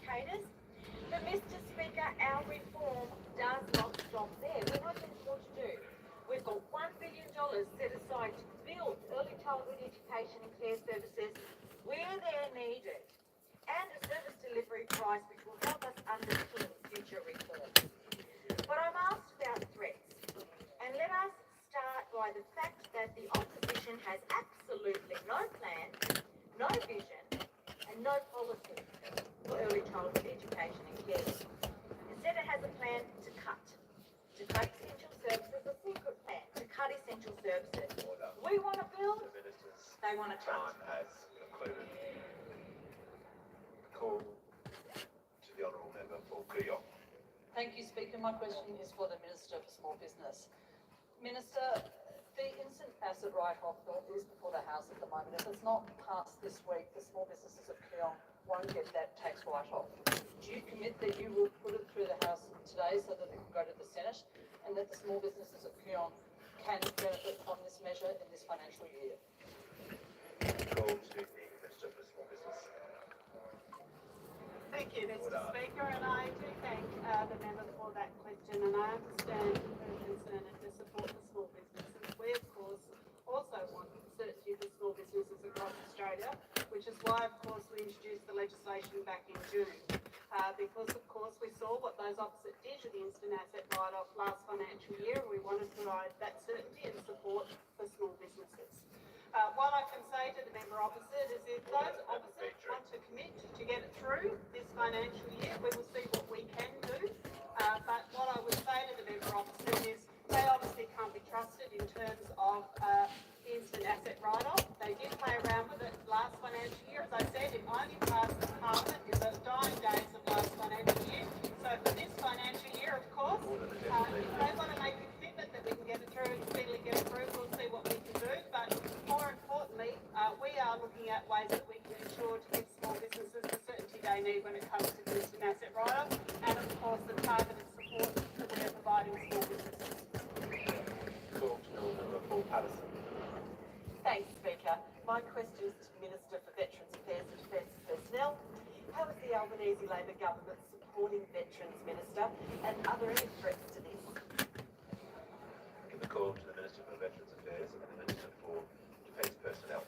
educators. But Mr. Speaker, our reform does not stop there. We have plenty more to do. We've got $1 billion set aside to build early childhood education and care services where they're needed, and a service delivery price which will help us underpin future reform. But I'm asked about threats, and let us start by the fact that the opposition has absolutely no plan, no vision, and no policy for early childhood education and care. Instead, it has a plan to cut essential services, a secret plan to cut essential services. We want to build, they want to cut. Time has concluded. Call to the honourable member for Kooyong. Thank you, Speaker. My question is for the Minister for Small Business. Minister, the instant asset write-off bill is before the House at the moment. If it's not passed this week, the small businesses of Kooyong won't get that tax write-off. Do you commit that you will put it through the House today so that it can go to the Senate, and that the small businesses of Kooyong can benefit from this measure in this financial year? Call to the Minister for Small Business. Thank you, Mr. Speaker, and I do thank the member for that question, and I understand her concern and to support the small businesses. We, of course, also want certainty for small businesses across Australia, which is why, of course, we introduced the legislation back in June. Because, of course, we saw what those opposite did to the instant asset write-off last financial year, and we wanted to provide that certainty and support for small businesses. What I can say to the member opposite is if those opposite want to commit to get it through this financial year, we will see what we can do. But what I would say to the member opposite is they obviously can't be trusted in terms of the instant asset write-off. They did play around with it last financial year. As I said, it only passed the Parliament in the dying days of last financial year. So for this financial year, of course, if they want to make a commitment that we can get it through and speedily get it through, we'll see what we can do. But more importantly, we are looking at ways that we can ensure to give small businesses the certainty they need when it comes to the instant asset write-off, and of course the targeted support that we are providing small businesses. Call to the member for Patterson. Thanks, Speaker. My question is to the Minister for Veterans Affairs and Defence Personnel. How is the Albanese Labor government supporting veterans, Minister, and are there any threats to this? Give the call to the Minister for Veterans Affairs and the Minister for Defence Personnel.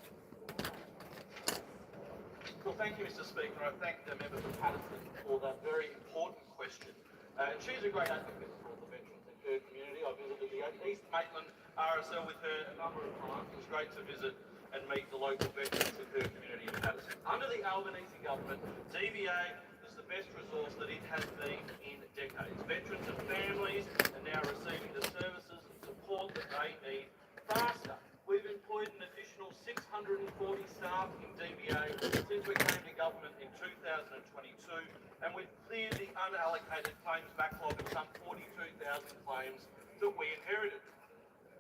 Well, thank you, Mr. Speaker. I thank the member for Patterson for that very important question. She's a great advocate for the veterans in her community. I visited the East Maitland RSL with her a number of times. It was great to visit and meet the local veterans in her community in Patterson. Under the Albanese government, DVA is the best resource that it has been in decades. Veterans and families are now receiving the services and support that they need faster. We've employed an additional 640 staff in DVA since we came to government in 2022, and we've cleared the unallocated claims backlog of some 42,000 claims that we inherited.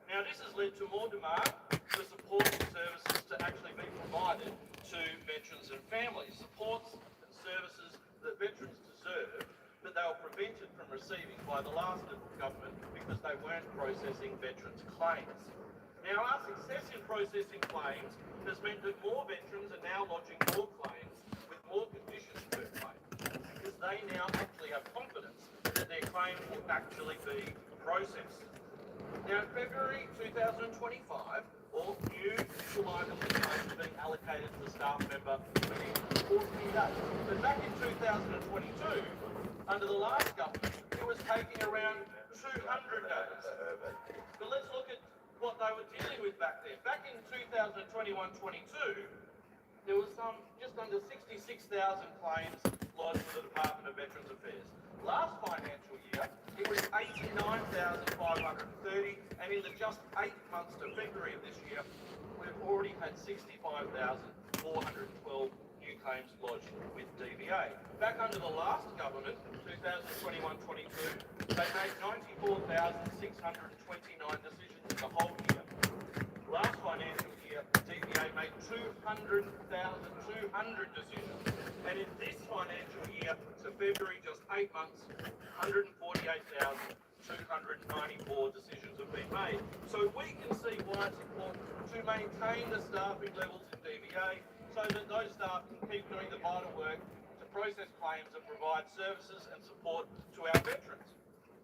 Now, this has led to more demand for support and services to actually be provided to veterans and families. Supports and services that veterans deserve, that they were prevented from receiving by the last government because they weren't processing veterans' claims. Now, our success in processing claims has meant that more veterans are now lodging more claims with more conditions per claim, because they now actually have confidence that their claims will actually be processed. Now, in February 2025, all new official items of claims are being allocated to the staff member within 14 days. But back in 2022, under the last government, it was taking around 200 days. But let's look at what they were dealing with back then. Back in 2021-22, there was just under 66,000 claims lodged with the Department of Veterans Affairs. Last financial year, it was 89,530, and in the just 8 months to February of this year, we've already had 65,412 new claims lodged with DVA. Back under the last government, 2021-22, they made 94,629 decisions in the whole year. Last financial year, DVA made 200,200 decisions. And in this financial year, to February, just 8 months, 148,294 decisions have been made. So we can see why it's important to maintain the staffing levels in DVA so that those staff can keep doing the vital work to process claims and provide services and support to our veterans.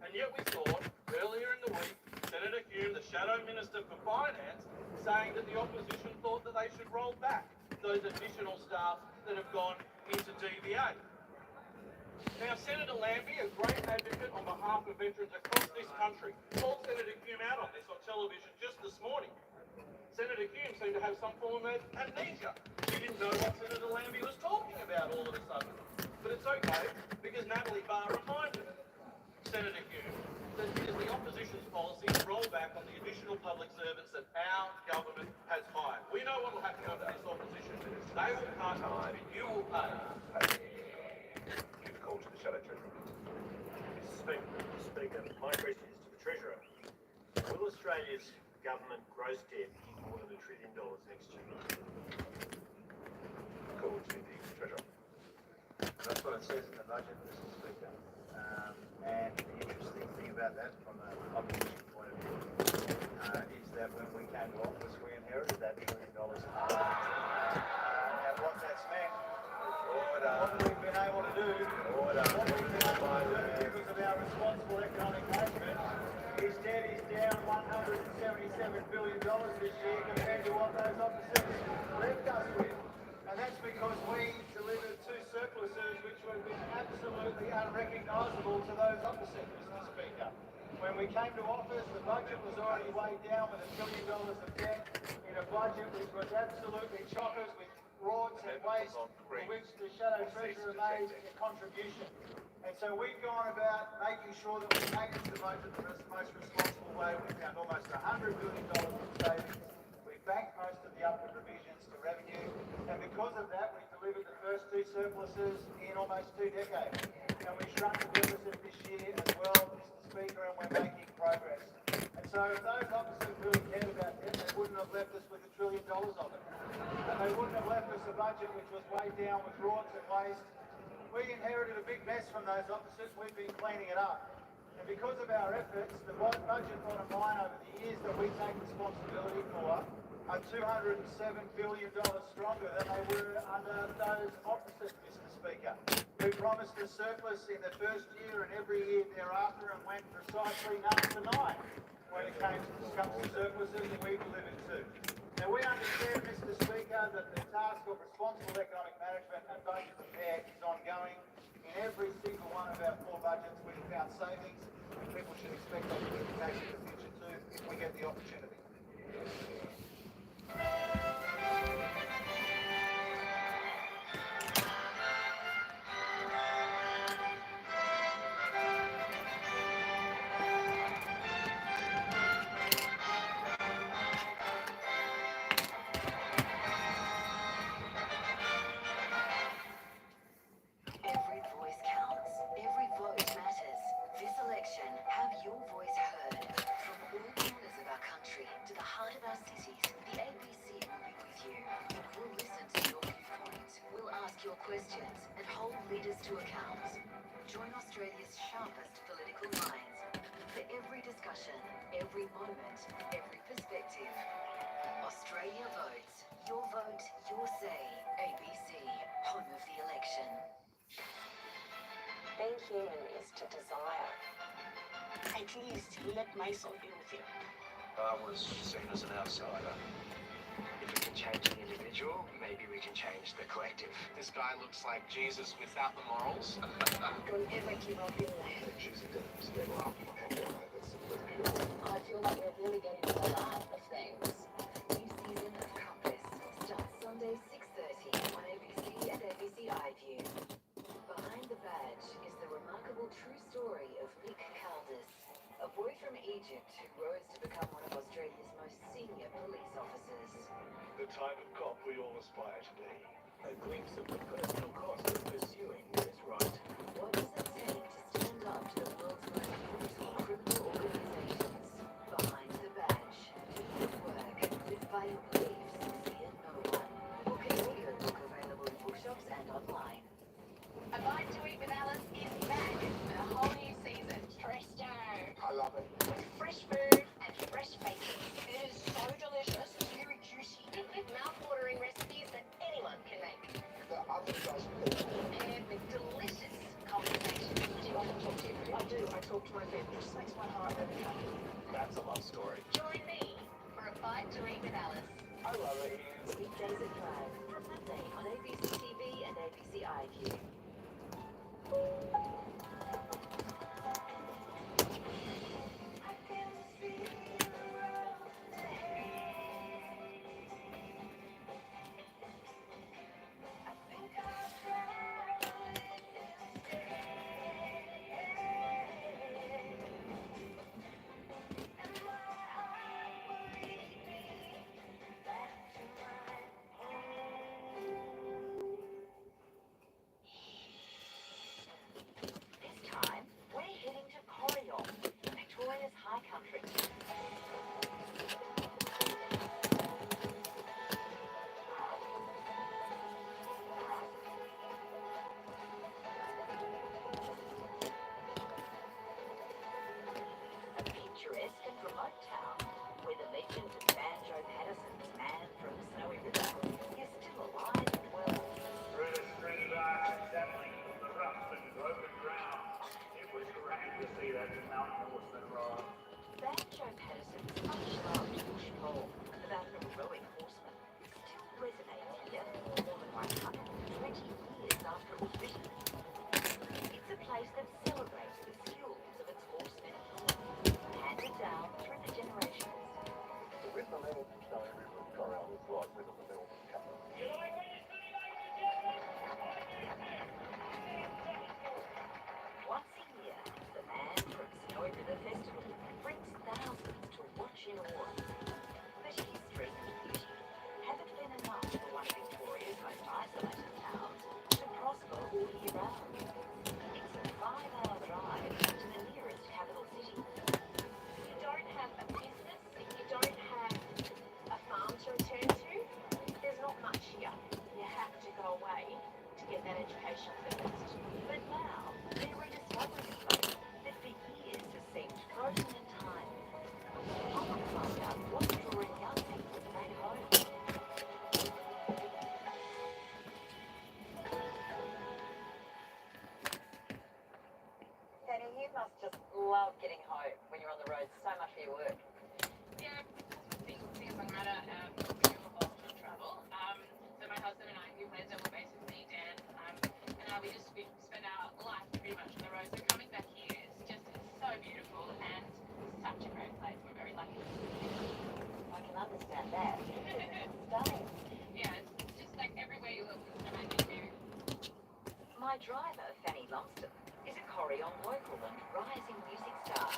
And yet we saw earlier in the week Senator Hume, the Shadow Minister for Finance, saying that the opposition thought that they should roll back those additional staff that have gone into DVA. Now, Senator Lambie, a great advocate on behalf of veterans across this country, called Senator Hume out on this on television just this morning. Senator Hume seemed to have some form of amnesia. She didn't know what Senator Lambie was talking about all of a sudden. But it's okay, because Natalie Barr reminded Senator Hume that it is the opposition's policy to roll back on the additional public servants that our government has hired. We know what will happen under this opposition. They will cut, but you will pay. Give the call to the Shadow Treasurer. Mr. Speaker, my question is to the Treasurer. Will Australia's government gross debt hit more than $1 trillion next year? Call to the Treasurer. That's what it says in the budget, Mr. Speaker. And the interesting thing about that from an opposition point of view is that when we came to office, we inherited that $1 trillion of debt. And what that's meant, what we've been able to do, because of our responsible economic management, is debt is down $177 billion this year compared to what those opposites left us with. And that's because we delivered two surpluses which would have been absolutely unrecognisable to those opposite, Mr. Speaker. When we came to office, the budget was already weighed down with $1 trillion of debt in a budget which was absolutely chockers with frauds and waste for which the Shadow Treasurer made a contribution. And so we've gone about making sure that we manage the budget the most responsible way. We found almost $100 billion in savings. We banked most of the upward revisions to revenue. And because of that, we delivered the first two surpluses in almost 2 decades. And we shrunk the deficit this year as well, Mr. Speaker, and we're making progress. And so if those opposites really cared about debt, they wouldn't have left us with $1 trillion of it. And they wouldn't have left us a budget which was weighed down with frauds and waste. We inherited a big mess from those opposites. We've been cleaning it up. And because of our efforts, the budget bottom line over the years that we take responsibility for are $207 billion stronger than they were under those opposites, Mr. Speaker. We promised a surplus in the first year and every year thereafter and went precisely number 9 when it came to surpluses, and we delivered 2. Now we understand, Mr. Speaker, that the task of responsible economic management and budget repair is ongoing. In every single one of our 4 budgets, we've found savings. People should expect that to be the case in the future too, if we get the opportunity. Every voice counts. Every vote matters. This election, have your voice heard. From all corners of our country to the heart of our cities, the ABC will be with you. We'll listen to your viewpoint. We'll ask your questions and hold leaders to account. Join Australia's sharpest political minds for every discussion, every moment, every perspective. Australia votes. Your vote, your say. ABC, home of the election. Being human is to desire. At least let my soul be with you. I was seen as an outsider. If we can change the individual, maybe we can change the collective. This guy looks like Jesus without the morals. Don't ever give up your life. I feel like we're really getting to the heart of things. New season of Compass starts Sunday 6:30 on ABC and ABC iView. Behind the badge is the remarkable true story of Mick Caldas, a boy from Egypt who rose to become one of Australia's most senior police officers. The type of cop we all aspire to be. A glimpse of the personal cost of pursuing what is right. What does it take to stand up to the world's most brutal criminal organizations? Behind the badge, do his work, live by your beliefs, fear no one. Book an audiobook available in bookshops and online. A Bite to Eat with Alice is back. A whole new season. Presto. I love it. With fresh food and fresh bacon. It is so delicious, very juicy, with mouth-watering recipes that anyone can make. The oven does And the with delicious conversation. Do you often talk to your food? I do. I talk to my food. It just makes my heart really happy. That's a love story. Join me for a bite to eat with Alice. I love it. Weekdays at 5 from Monday on ABC TV and ABC IQ. This time, we're heading to Corryong, Victoria's high country. A picturesque and remote town where the legend of Banjo Patterson's man from the Snowy River is still alive and well. Through the stringy bark and sapling, the rough and broken ground. It was grand to see that mountain horseman ride. Banjo Patterson's much-loved bush poem about an heroic horseman still resonates here more than 120 years after it was written. It's a place that celebrates the skills of its horsemen, handed down through the generations. The river level from Snowy River of Corryong is right with the middle of the country. Once a year, the man from Snowy River Festival brings thousands to watch in awe. But history and beauty haven't been enough for one of Victoria's most isolated towns to prosper all year round. It's a 5-hour drive to the nearest capital city. If you don't have a business, if you don't have a farm to return to, there's not much here. You have to go away to get that education first. But now, they're rediscovering a place that for years has seemed frozen in time. I want to find out what's drawing young people back home. Penny, you must just love getting home when you're on the road so much for your work. Yeah, things like matter, we have a lot of travel. So my husband and I, we play a double bass with me, Dan, and we spend our life pretty much on the road. So coming back here is just so beautiful and such a great place. We're very lucky. I can understand that. It's stunning. Yeah, it's just like everywhere you look, it's amazing view. My driver, Fanny Lumsden, is a Corryong local and rising music star.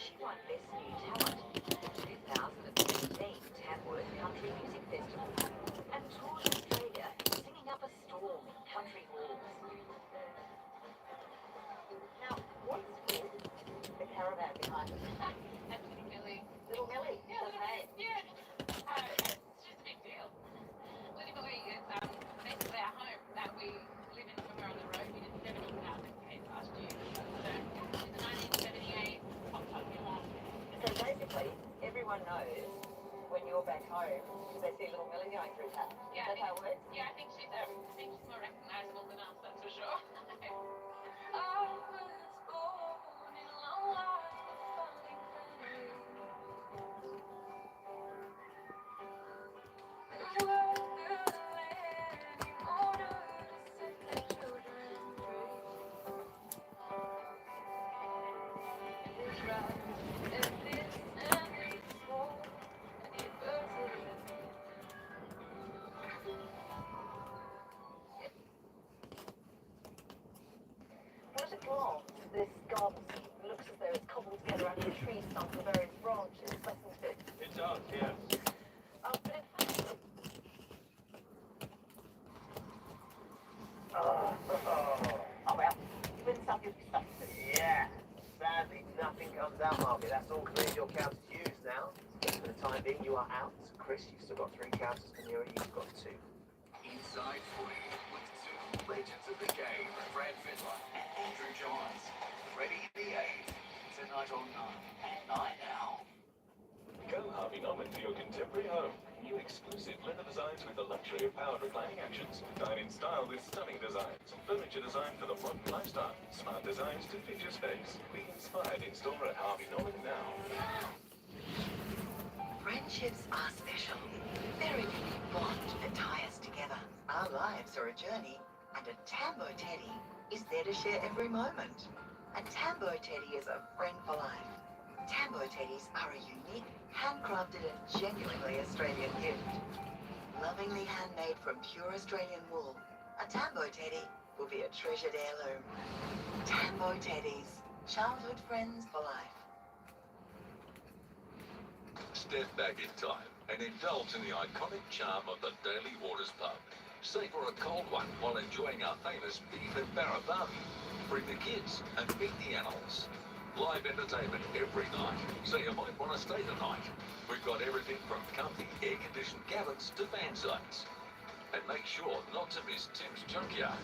She won Best New Talent in 2017 Tamworth Country Music Festival and toured Australia singing up a storm in country halls. Now, what's with the caravan behind us? That's Little Millie. Little Millie, Yeah, okay. yeah. It's just a big deal. Little Millie is basically our home that we live in when we're on the road. We did 70,000 Ks last year. So she's a 1978 pop popular. So basically, everyone knows when you're back home because they see Little Millie going through town. Yeah, That's how it works? yeah, I think she's more recognizable than us, that's for sure. What it belongs to this garden looks as though it's cobbled together under a tree stump with various branches, doesn't it? It does, yes. But in fact, oh well, win some, you stuff. Yeah, sadly nothing comes out, Margaret. That's all cleared your counters used now. For the time being, you are out. Chris, you've still got 3 counters. Manura, you've got 2. Inside Footy with 2 legends of the game, Brad Fiddler and Andrew Johns. Ready the 8th, tonight on 9 at 9 now. Go Harvey Norman for your contemporary home. New exclusive leather design. designs with the luxury of powered reclining actions. Dine in style with stunning designs. Furniture designed for the modern lifestyle. Smart designs to fit your space. Be inspired in store at Harvey Norman now. Friendships are special. Very deep bond that tie us together. Our lives are a journey, and a Tambo Teddy is there to share every moment. A Tambo Teddy is a friend for life. Tambo Teddies are a unique, handcrafted and genuinely Australian gift. Lovingly handmade from pure Australian wool, a Tambo Teddy will be a treasured heirloom. Tambo Teddies, childhood friends for life. Step back in time and indulge in the iconic charm of the Daily Waters pub. Savour a cold one while enjoying our famous beef and barra barbie. Bring the kids and meet the animals. Live entertainment every night, so you might want to stay the night. We've got everything from comfy air-conditioned cabins to fan sites. And make sure not to miss Tim's Junkyard.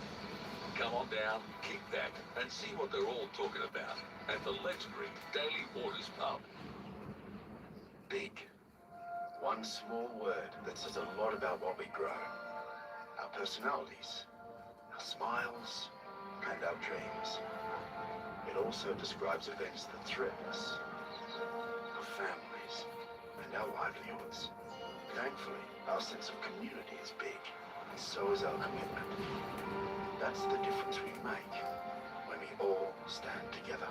Come on down, kick back, and see what they're all talking about at the legendary Daily Waters pub. Big. One small word that says a lot about what we grow. Our personalities, our smiles, and our dreams. It also describes events that threaten us, our families, and our livelihoods. Thankfully, our sense of community is big, and so is our commitment. That's the difference we make when we all stand together.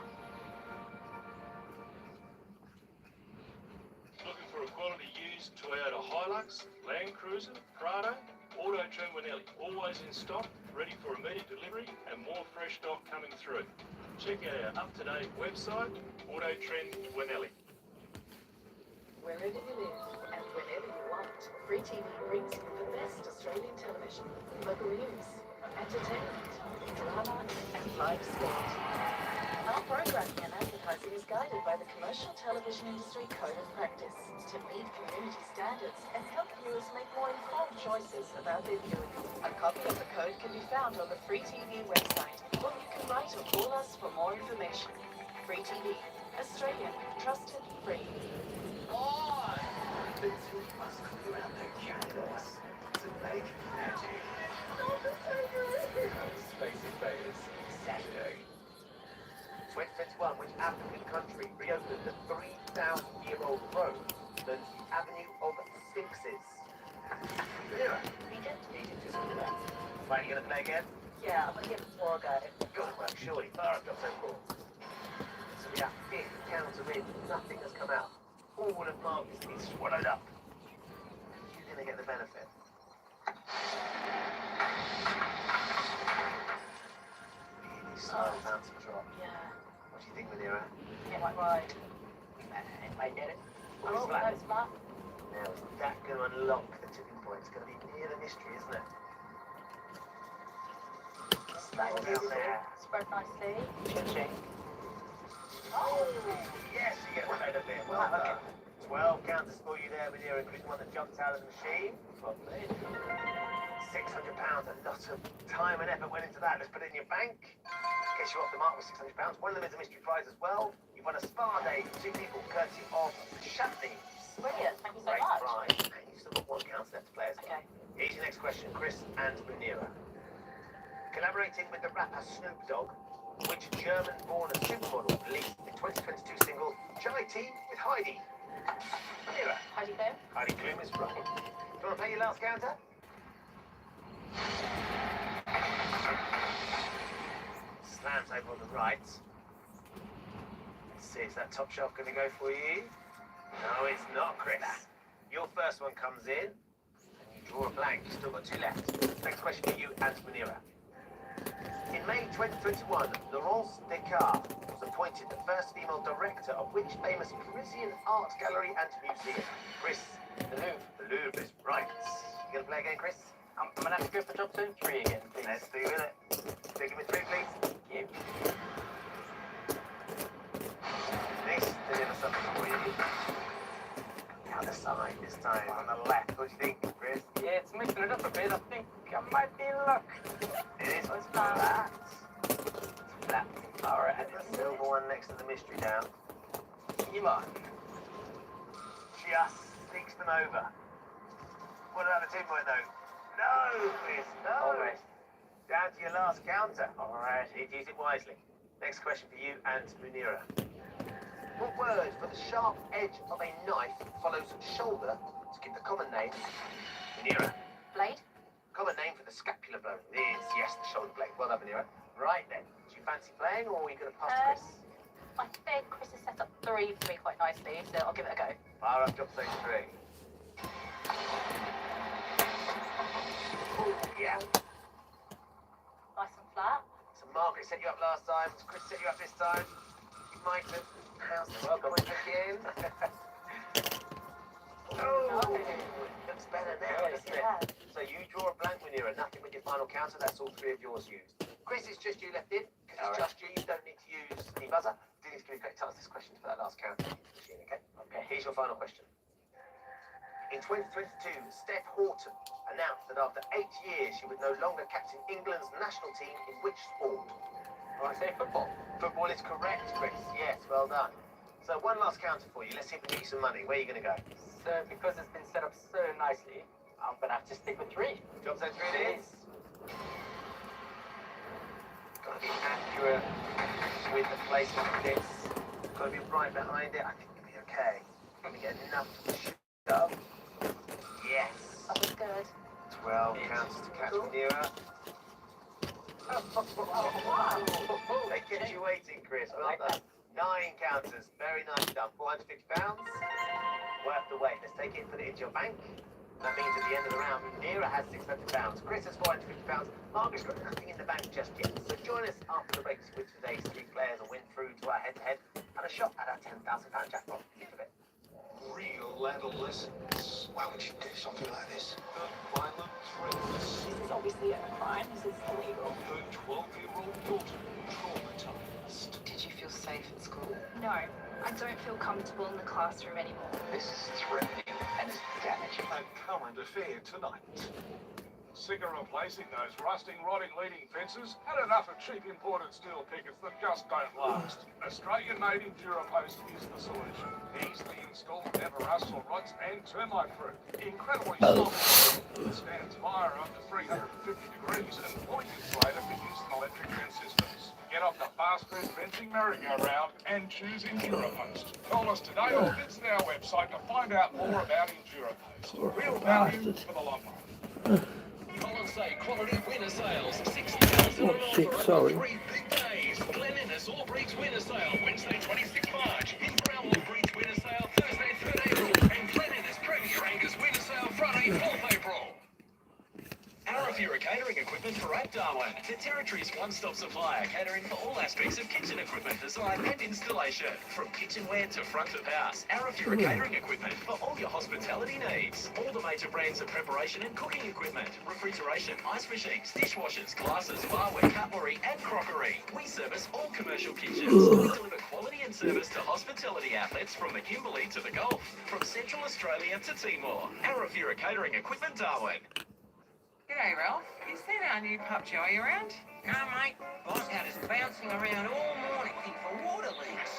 Looking for a quality used Toyota Hilux, Land Cruiser, Prado? Auto Trend Winnelli, always in stock, ready for immediate delivery, and more fresh stock coming through. Check out our up-to-date website, Auto Trend Winnelli. Wherever you live and whenever you want, Free TV brings you the best Australian television, local news, entertainment, drama, and live sport. Our programming and advertising is guided by the Commercial Television Industry Code of Practice to meet community standards and help viewers make more informed choices about their viewing. A copy of the code can be found on the Free TV website, or you can write or call us for more information. Free TV, Australian, trusted, free. The two must clear out their candidates to make magic. Space Invaders, Saturday. 2021, which African country reopened the 3,000-year-old road known as the Avenue of Sphinxes? Mira, Egypt? Egypt is correct. Right, you gonna play again? Yeah, I'm gonna give it 4 go. Good work, surely. Fire up your so So we have 50 counter in, nothing has come out. All of Mark is being swallowed up. You're gonna get the benefit. Really slow bounce drop. Yeah. What do you think, Manira? Yeah, like right. If I get it. Oh, no, it's flat. Now, is that going to unlock the tipping point? It's going to be near the mystery, isn't it? Slide down there. Spread nicely. Ching. Oh, yes, you get one out of there. Well done. 12 counters for you there, Manira, and Chris, one that jumped out of the machine. Lovely. £600, a lot of time and effort went into that. Let's put it in your bank. Guess you're off the mark with £600. One of them is a mystery prize as well. You've won a spa day for 2 people, courtesy of Shatley. Brilliant, thank you so Great much. prize. And you've still got 1 count left to play as well. Okay. Here's your next question, Chris and Manira. Collaborating with the rapper Snoop Dogg, which German-born supermodel released the 2022 single Chai Tea with Heidi? Manira. Heidi Klum? Heidi Klum is right. Do you want to play your last counter? Slams over on the right. Let's see, is that top shelf going to go for you? No, it's not, Chris. Your first one comes in, and you draw a blank. You've still got 2 left. Next question for you and Manira. In May 2021, Laurence Descartes was appointed the first female director of which famous Parisian art gallery and museum? Chris, the Louvre. The Louvre is right. You going to play again, Chris? I'm going to have to go for top 2. 3 again, please. Let's do it. Take me 3, please. Yeah. This delivers something for you. The other side this time, on the left. What do you think, Chris? Yeah, it's mixing it up a bit. I think I might be in luck. It is flat. Flat. Alright, and the silver one next to the mystery down. Come on. Just sneaks them over. What about the 2 point though. No, Chris, no. Almost. Down to your last counter. All right, use it wisely. Next question for you and Munira. What word for the sharp edge of a knife follows shoulder to give the common name? Munira. Blade? Common name for the scapular bone is, yes, the shoulder blade. Well done, Munira. Right then, do you fancy playing or are you going to pass to Chris? I think Chris has set up 3 for me quite nicely, so I'll give it a go. Fire up, job zone 3. Oh, yeah. Nice and flat. So Margaret set you up last time. Chris set you up this time. You might have housed the point again. Oh, looks better now, doesn't it? So you draw a blank, Munira. Nothing with your final counter. That's all 3 of yours used. Chris, it's just you left in. Because it's just you. You don't need to use the buzzer. You need to give me correct answers to this question for that last counter. Okay. Here's your final question. In 2022, Steph Horton announced that after 8 years, she would no longer captain England's national team in which sport? I say football. Football is correct, Chris. Yes, well done. So one last counter for you. Let's see if we can get you some money. Where are you going to go? So because it's been set up so nicely, I'm going to have to stick with 3. Job zone 3 it is. Got to be accurate with the placement of this. Got to be right behind it. I think you'll be okay. Got to get enough to shove. Yes. That was good. 12 counts to catch Munira. They kept you waiting, Chris. Well done. 9 counters. Very nicely done. £450. Worth the wait. Let's take it and put it into your bank. That means at the end of the round, Munira has £600. Chris has £450. Margaret's got nothing in the bank just yet. So join us after the break with today's 3 players and win through to our head-to-head and a shot at our £10,000 jackpot. Think of it. Real adolescence. Why would you do something like this? Violent thrills. This is obviously a crime. This is illegal. Her 12-year-old daughter traumatized. Did you feel safe at school? No. I don't feel comfortable in the classroom anymore. This is threatening and it's damaging. A current affair tonight. Sick of replacing those rusting, rotting leading fences? Had enough of cheap imported steel pickets that just don't last. Australian-made EnduraPost is the solution. Easily installed, never rusts or rots, and termite-proof. Incredibly soft, stands fire up to 350 degrees, and fully insulated for use in electric fence systems. Get off the fast-food fencing merry-go-round and choose EnduraPost. Call us today or visit our website to find out more about EnduraPost. Real value for the long run. Say quality winter sales, 60,000 on offer over 3 big days. Glen Innes Allbreed's winter sale, Wednesday 26 March. Inverell Allbreed's winter sale, Thursday 3rd April. And Glen Innes Premier Angus winter sale, Friday 4th April. Arafura Catering Equipment for 8 Darwin. The Territory's one-stop supplier, catering for all aspects of kitchen equipment design and installation. From kitchenware to front of house, Arafura Catering Equipment for all your hospitality needs. All the major brands of preparation and cooking equipment, refrigeration, ice machines, dishwashers, glasses, barware, cutlery and crockery. We service all commercial kitchens. We deliver quality and service to hospitality outlets from the Kimberley to the Gulf, from Central Australia to Timor. Arafura Catering Equipment, Darwin. G'day, Ralph. You seen our new pup Joey around? No, mate. Boss had us bouncing around all morning looking for water leaks.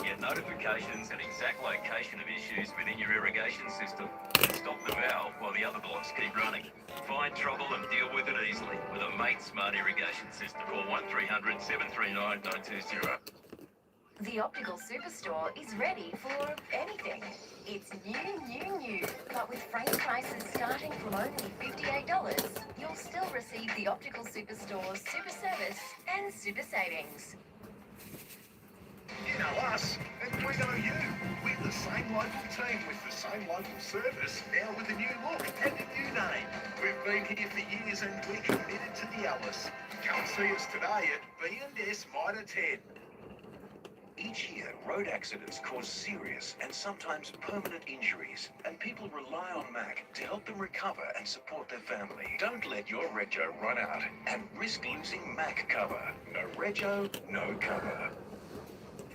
Get notifications and exact location of issues within your irrigation system. Stop the valve while the other blocks keep running. Find trouble and deal with it easily with a Mate Smart Irrigation System. Call 1300 739 920. The Optical Superstore is ready for anything. It's new, but with frank prices starting from only $58, you'll still receive the Optical Superstore's super service and super savings. You know us, and we know you. We're the same local team with the same local service, now with a new look and a new name. We've been here for years and we're committed to the Alice. Come see us today at B&S Mitre 10. Each year, road accidents cause serious and sometimes permanent injuries, and people rely on MAC to help them recover and support their family. Don't let your rego run out and risk losing MAC cover. No rego, no cover.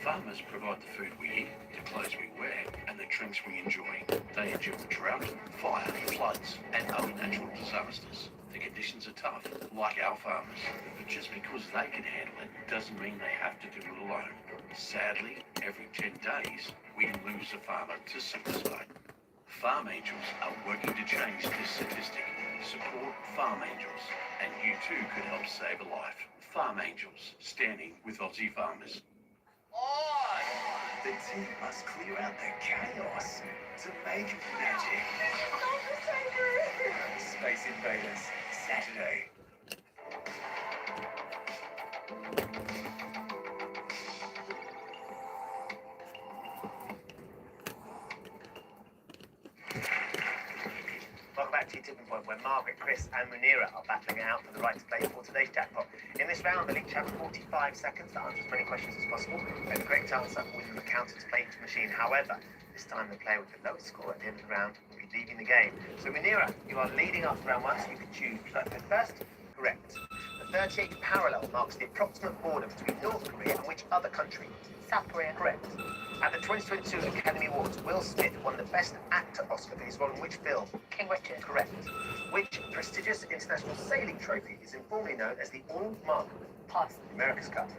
Farmers provide the food we eat, the clothes we wear, and the drinks we enjoy. They endure drought, fire, floods, and other natural disasters. The conditions are tough, like our farmers. But just because they can handle it doesn't mean they have to do it alone. Sadly, every 10 days, we lose a farmer to suicide. Farm Angels are working to change this statistic. Support Farm Angels, and you too could help save a life. Farm Angels, standing with Aussie farmers. The team must clear out the chaos to make magic. Space Invaders, Saturday. Welcome back to your tipping point, where Margaret, Chris and Munira are battling it out for the right to play for today's jackpot. In this round, they'll each have 45 seconds to answer as many questions as possible. And the correct answer will win the counter to play into the machine. However, this time the player with the lowest score at the end of the round will be leaving the game. So Munira, you are leading after round one, so you can choose. Would you like to go first? Correct. The 38th parallel marks the approximate border between North Korea and which other country? South Korea. Correct. At the 2022 Academy Awards, Will Smith won the Best Actor Oscar for his role in which film? King Richard. Correct. Which prestigious international sailing trophy is informally known as the All-Mark? Pass. America's Cup.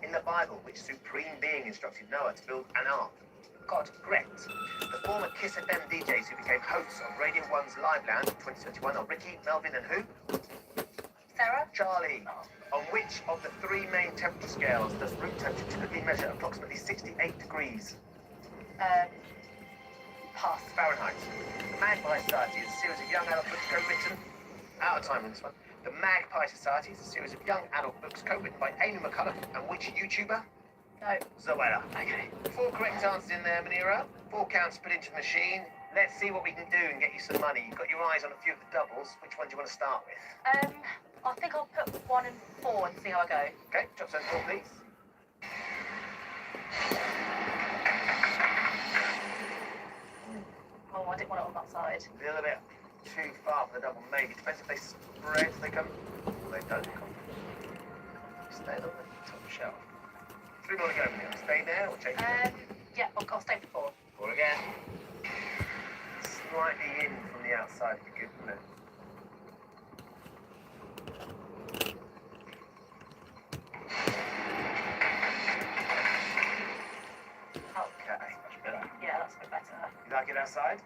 In the Bible, which supreme being instructed Noah to build an ark? God. Correct. The former Kiss FM DJs who became hosts of Radio 1's Live Lounge in 2021 are Ricky, Melvin and who? Sarah. Charlie. On which of the three main temperature scales does room temperature typically measure approximately 68 degrees? Pass. Fahrenheit. The Magpie Society is a series of young adult books co-written. Out of time on this one. The Magpie Society is a series of young adult books co-written by Amy McCullough and which YouTuber? No. Zoella. Okay. 4 correct answers in there, Munira. 4 counts put into the machine. Let's see what we can do and get you some money. You've got your eyes on a few of the doubles. Which one do you want to start with? I think I'll put 1 and 4 and see how I go. Okay, drop zone 4, please. Oh, I didn't want it on that side. A little bit too far for the double, maybe. Depends if they spread, they come. Or they don't come. Stay on the top shelf. 3 more to go, Munira. Stay there or change it? Yeah, I'll stay for 4. 4 again. Slightly in from the outside would be good, wouldn't it? Okay, much better. Yeah, that's a bit better. You like it outside?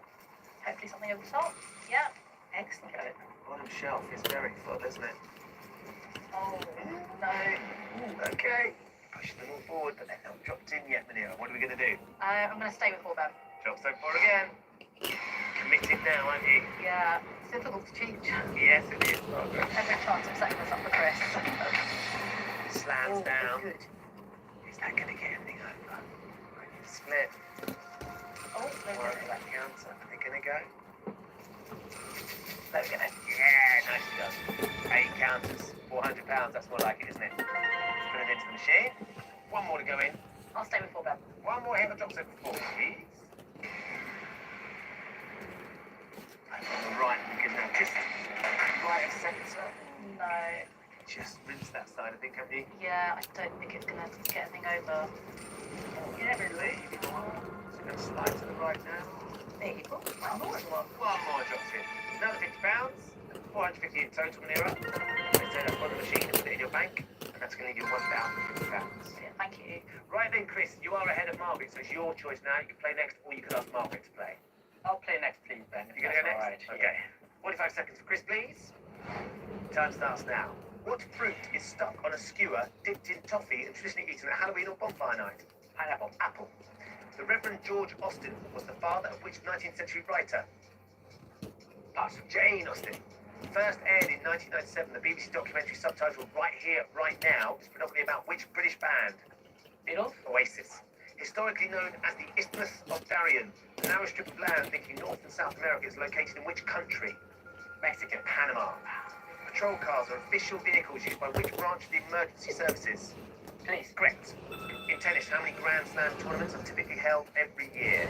Hopefully something over the top. Yeah. Excellent. Okay. Bottom shelf is very full, isn't it? Oh, no. Ooh, okay. Pushing them all forward, but they're not dropped in yet, Munira. What are we going to do? I'm going to stay with 4 then. Drop zone 4 again. Committed now, aren't you? Yeah. It's difficult to cheat. Yes, it is. Oh, good. Every chance I'm setting this up for Chris. Slams down. Good. Is that going to get anything over? Split. Oh, there we go. That counts. Are they going to go? There we go. Yeah, nicely done. 8 counters. £400. That's more like it, isn't it? Put it into the machine. 1 more to go in. I'll stay with 4 then. 1 more hit, drop zone 4, please. On the right, we can now just right of centre. No. Just rinse that side, I think, haven't you? Yeah, I don't think it's going to get anything over. You never leave. It's going to slide to the right now. There you go. One more. One more drops in. Another £50. 450 in total, Munira. Let's take that from the machine and put it in your bank. And that's going to leave you £1,050. Yeah, thank you. Right then, Chris, you are ahead of Margaret, so it's your choice now. You can play next, or you can ask Margaret to play. I'll play next, please, Ben. You're going to go next? Right, okay. 45 seconds for Chris, please. Time starts now. What fruit is stuck on a skewer, dipped in toffee, and traditionally eaten at Halloween or bonfire night? Pineapple. Apple. The Reverend George Austen was the father of which 19th century writer? Pass. Jane Austen. First aired in 1997, the BBC documentary subtitled Right Here, Right Now is predominantly about which British band? Beatles. Oasis. Historically known as the Isthmus of Darien, the narrow strip of land linking North and South America is located in which country? Mexico. Panama. Patrol cars are official vehicles used by which branch of the emergency services? Police. Correct. In tennis, how many Grand Slam tournaments are typically held every year?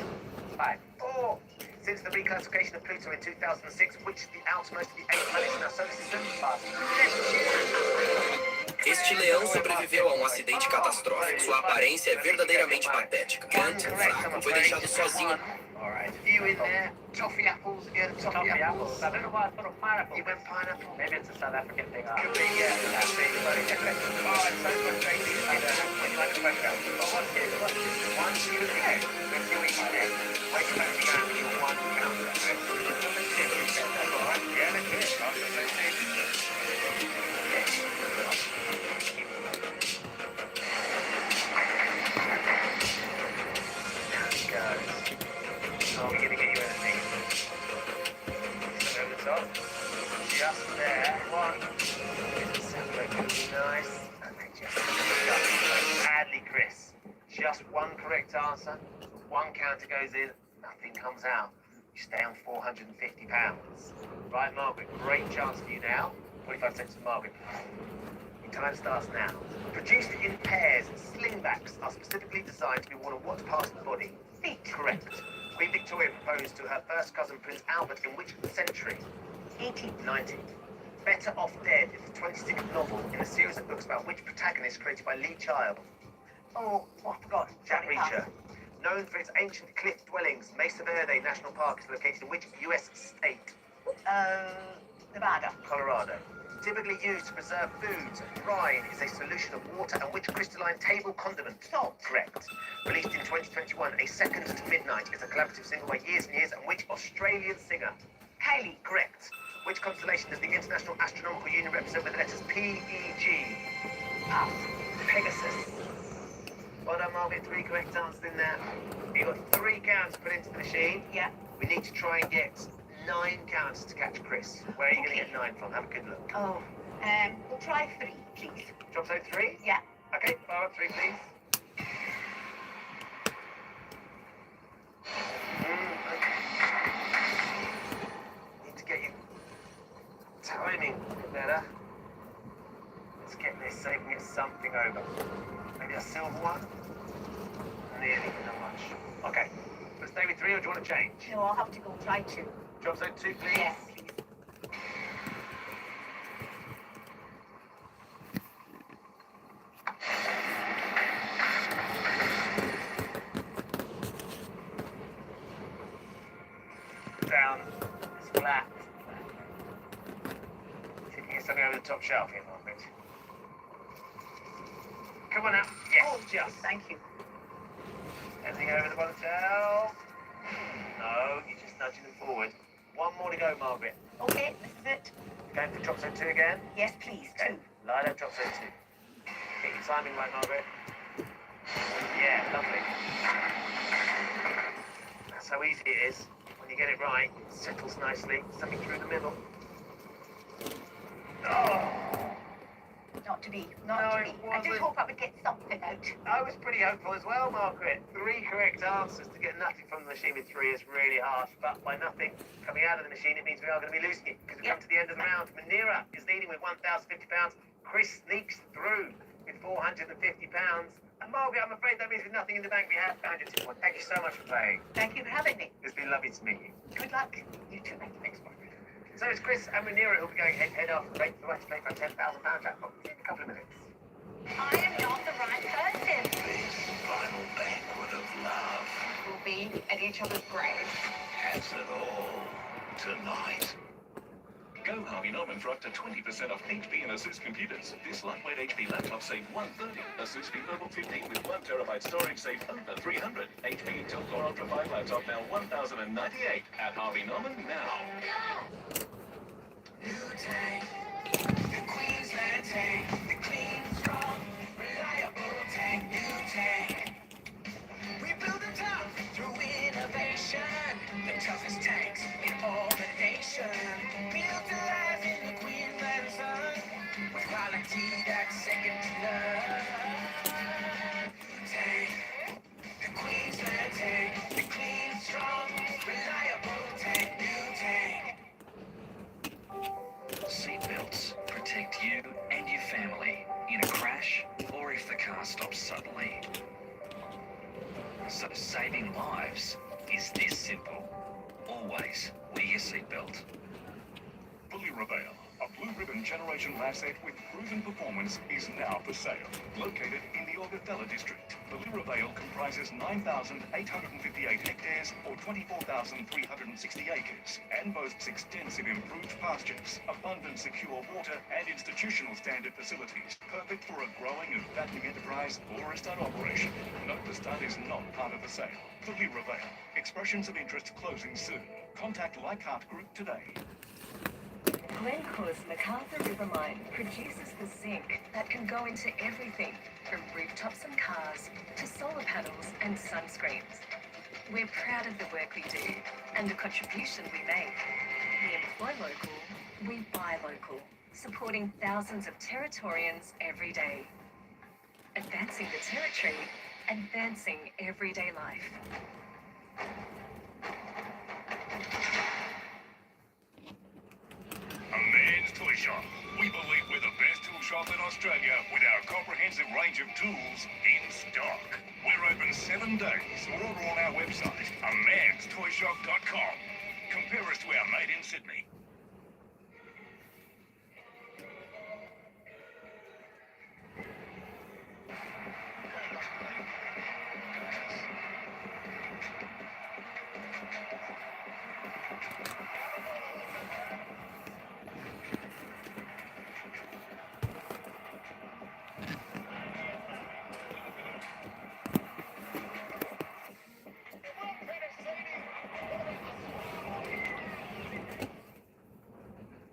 5. 4. Since the reclassification of Pluto in 2006, which is the outermost of the 8 planets in our solar system? Pass. Este leão sobreviveu a um acidente catastrófico. Sua aparência é verdadeiramente patética. Kant, fraco, foi deixado sozinho. Alright. You in there? Toffee apples? Yeah, the toffee apples. I don't know why I thought of pineapple. You went pineapple? Maybe it's a South African thing. Could be, yeah. That's it. Oh, it's so frustrating. When you like the photograph. But what's it? One, two, three. Let's see what you get. Wait till you go and you one count. Alright, yeah, let's do it. Oh, we're gonna get you anything. Over the top. Just there. One. Doesn't sound like it would be nice. And then just badly, Chris. Just one correct answer. One counter goes in. Nothing comes out. You stay on £450. Right, Margaret. Great chance for you now. 45 cents for Margaret. Your time starts now. Produced in pairs, slingbacks are specifically designed to be worn on what part of the body? Feet. Correct. Queen Victoria proposed to her first cousin Prince Albert in which century? 18th. 19th. Better Off Dead is the 26th novel in a series of books about which protagonist created by Lee Child? Oh, I forgot. Jack Reacher. Known for its ancient cliff dwellings, Mesa Verde National Park is located in which U.S. state? Nevada. Colorado. Typically used to preserve foods, brine is a solution of water and which crystalline table condiment? Salt. Correct. Released in 2021, A Second to Midnight is a collaborative single by Years and Years and which Australian singer? Hayley. Correct. Which constellation does the International Astronomical Union represent with the letters P-E-G? Pegasus. Well done, Margaret. 3 correct answers in there. You've got 3 counts put into the machine. Yeah. We need to try and get 9 counts to catch Chris. Where are you going to get 9 from? Have a good look. Oh, we'll try 3, please. Drop zone 3? Yeah. Okay, fire up 3, please. Okay. Need to get you timing better. Let's get this so we can get something over. Maybe a silver one? Nearly, not much. Okay. Let's stay with 3 or do you want to change? No, I'll have to go try 2. Drop zone 2, please. Yes, please. Down. It's flat. See if you can get something over the top shelf here, Margaret. Come on now. Yes, Oh, just. Thank you. Anything over the bottom shelf? No, you're just nudging them forward. 1 more to go, Margaret. Okay, this is it. Going for drop zone 2 again? Yes, please. Okay. 2. Line up, drop zone 2. Get your timing right, Margaret. Yeah, lovely. That's how easy it is. When you get it right, it settles nicely. Something through the middle. Oh! Not to be. I did hope I would get something out. I was pretty hopeful as well, Margaret. 3 correct answers to get nothing from the machine with 3 is really harsh, but by nothing coming out of the machine, it means we are going to be losing it because we come to the end of the round. Manira is leading with £1,050. Chris sneaks through with £450. And Margaret, I'm afraid that means with nothing in the bank, we have found you 2 points. Thank you so much for playing. Thank you for having me. It's been lovely to meet you. Good luck. You too. Thanks, Margaret. So it's Chris and Manira who'll be going head-to-head after the break. We'll have to play for a £10,000 jackpot in a couple of minutes. I am not the right person. This final banquet of love We'll be at each other's graves. has it all tonight. Go Harvey Norman for up to 20% off HP and Asus computers. This lightweight HP laptop save $130. Asus Vivobook 15 with 1TB storage save over $300. HP Intel Core Ultra 5 laptop now $1,098 at Harvey Norman now. New tank, the Queensland tank, the clean, strong, reliable tank, new tank. We build it up through innovation, the toughest tanks in all the nation. Built to last in the Queensland sun, with quality that's second to none. Tank, the Queensland tank, the clean, strong, reliable tank, new tank. Seatbelts protect you and your family in a crash or if the car stops suddenly. So saving lives is this simple. Always wear your seatbelt. Fully Reveal, a blue ribbon generation asset with proven performance, is now for sale. Located in the Gogadella district. The Lira Vale comprises 9,858 hectares or 24,360 acres and boasts extensive improved pastures, abundant secure water and institutional standard facilities, perfect for a growing and fattening enterprise or a stud operation. Note the stud is not part of the sale. The Lira Vale. Expressions of interest closing soon. Contact Leichhardt Group today. Glencore's MacArthur River Mine produces the zinc that can go into everything from rooftops and cars to solar panels and sunscreens. We're proud of the work we do and the contribution we make. We employ local, we buy local, supporting thousands of Territorians every day. Advancing the territory, advancing everyday life. A man's toy shop. We believe we're the best tool shop in Australia with our comprehensive range of tools in stock. We're open 7 days or order on our website, amanstoyshop.com. Compare us to our mate in Sydney.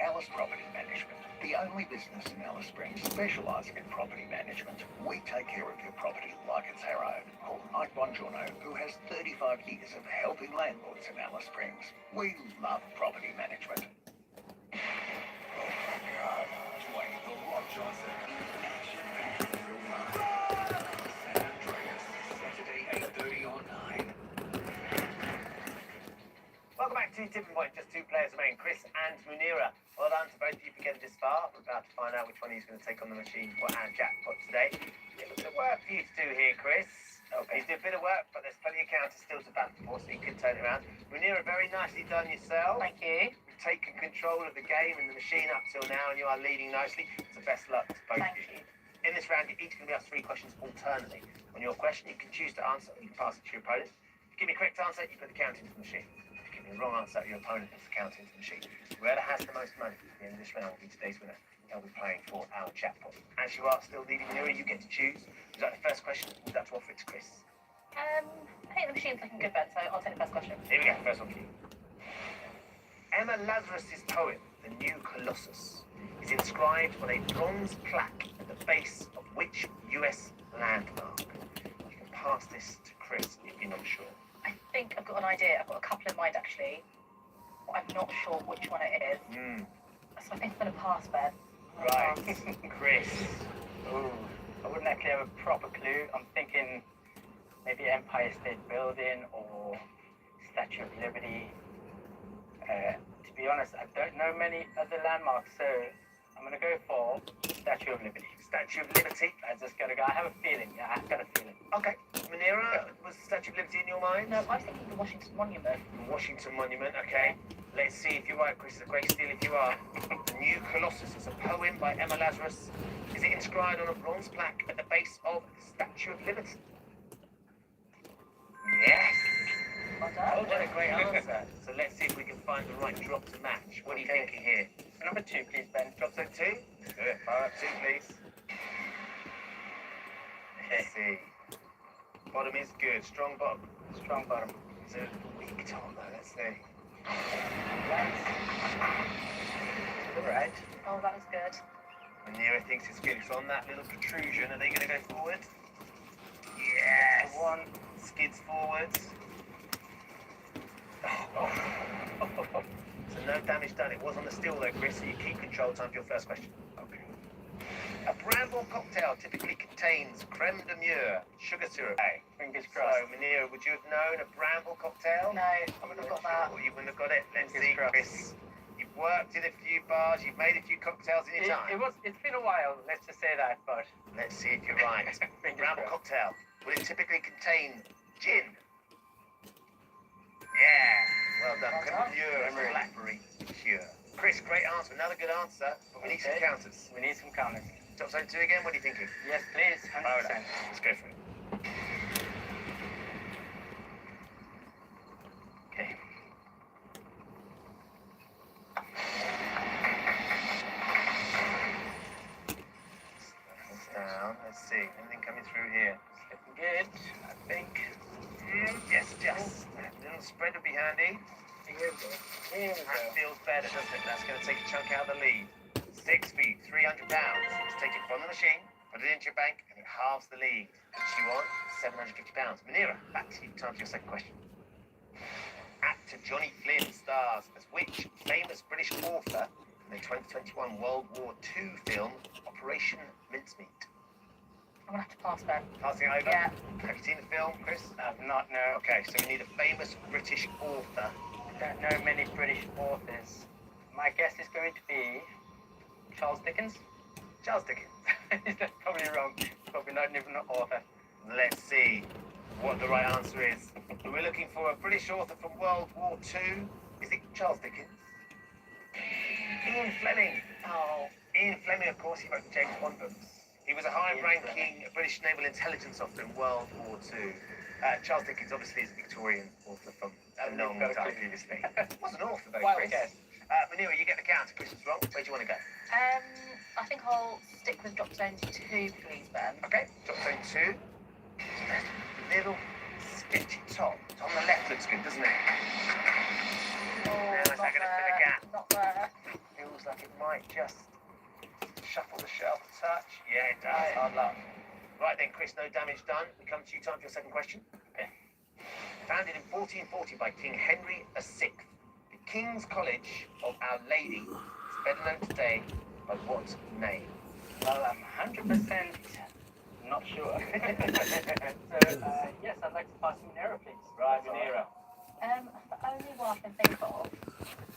Alice Property Management, the only business in Alice Springs specialising in property management. We take care of your property like it's our own. Call Mike Bongiorno, who has 35 years of helping landlords in Alice Springs. We love property management. Oh my God, Dwayne The Rock Johnson in action at San Andreas, Saturday 8:30 on 9. Welcome back to Tipping Point. Just two players remain, Chris and Munira. Well done to both of you for getting this far. We're about to find out which one of you is going to take on the machine for our jackpot today. There's a bit of work for you to do here, Chris. Okay. You do a bit of work, but there's plenty of counters still to battle for, so you could turn it around. Munira, very nicely done yourself. Thank you. You've taken control of the game and the machine up till now, and you are leading nicely. So best luck to both of you. In this round, you're each going to be asked 3 questions alternately. On your question, you can choose to answer, or you can pass it to your opponent. If you give me a correct answer, you put the count into the machine. The wrong answer, your opponent puts the count into the machine. Whoever has the most money at the end of this round will be today's winner. They'll be playing for our jackpot. As you are still leading, Munira, you get to choose. Would you like the first question? Would you like to offer it to Chris? I think the machine's looking good, Ben, so I'll take the first question. Here we go, first one for you. Emma Lazarus' poem, The New Colossus, is inscribed on a bronze plaque at the base of which US landmark? You can pass this to Chris if you're not sure. I think I've got an idea. I've got a couple in mind, actually. But I'm not sure which one it is. So I think I'm going to pass, Ben. Right. Chris. Ooh, I wouldn't actually have a proper clue. I'm thinking maybe Empire State Building or Statue of Liberty. To be honest, I don't know many other landmarks, so I'm going to go for Statue of Liberty. Statue of Liberty? I'm just going to go. I have a feeling. Yeah, I've got a feeling. Okay. Munira, was the Statue of Liberty in your mind? No, I was thinking the Washington Monument. The Washington Monument, okay. Let's see if you're right, Chris. It's a great steal if you are. The New Colossus is a poem by Emma Lazarus. Is it inscribed on a bronze plaque at the base of the Statue of Liberty? Yes! Well done. What a great answer. So let's see if we can find the right drop to match. What are you thinking here? Number 2, please, Ben. Drop to 2? Good. Fire up 2, please. Let's see. Bottom is good. Strong bottom. Strong bottom. It's a weak top, though. Let's see. All right. Oh, that was good. Munira thinks it's good. It's on that little protrusion. Are they going to go forward? Yes! One. Skids forwards. So no damage done. It was on the steel though, Chris, so you keep control. Time for your first question. Okay. A bramble cocktail typically contains creme de mure, sugar syrup. Hey, fingers crossed. So, Munira, would you have known a bramble cocktail? No, I wouldn't have got that. Or you wouldn't have got it? Let's Fingers see, crossed. Chris. You've worked in a few bars, you've made a few cocktails in your time. It's been a while, let's just say that, but... Let's see if you're right. Bramble cocktail. Will it typically contain gin? Yeah. Well done. Creme de mure and blackberry liqueur. Chris, great answer. Another good answer, but we need some counters. We need some counters. Top zone 2 again, what are you thinking? Yes, please. 100%. Let's go for it. Okay. Down. Let's see. Anything coming through here? It's looking good, I think. Yes, just. A little spread would be handy. That feels better, doesn't it? That's going to take a chunk out of the lead. 6 feet, 300 pounds. Let's take it from the machine, put it into your bank, and it halves the lead. Puts you on 750 pounds. Manira, back to you. Time for your second question. Actor Johnny Flynn stars as which famous British author in the 2021 World War II film Operation Mincemeat? I'm gonna have to pass that. Passing it over? Yeah. Have you seen the film, Chris? I've not, no. Okay, so we need a famous British author. I don't know many British authors. My guess is going to be Charles Dickens. Charles Dickens. That's probably wrong. Probably not even an author. Let's see what the right answer is. We're looking for a British author from World War II. Is it Charles Dickens? Ian Fleming. Oh. Ian Fleming, of course, he wrote the James Bond books. He was a high-ranking British naval intelligence officer in World War II. Charles Dickens obviously is a Victorian author from a long time previously. Was an author though, Chris. Yes. Manira, you get the counter. Chris is wrong. Where do you want to go? I think I'll stick with drop zone 2, please, Ben. Okay, drop zone 2. So there's a little sketchy top. It's on the left looks good, doesn't it? Oh, Now, is that going to fill a gap? Not there. Feels like it might just shuffle the shelf a touch. Yeah, it does. Hard luck. Right then, Chris, no damage done. We come to you, time for your second question. Okay. Founded in 1440 by King Henry VI, the King's College of Our Lady is better known today by what name? Well, I'm 100% not sure. So, yes, I'd like to pass Manira, please. Right, Manira. The only one I can think of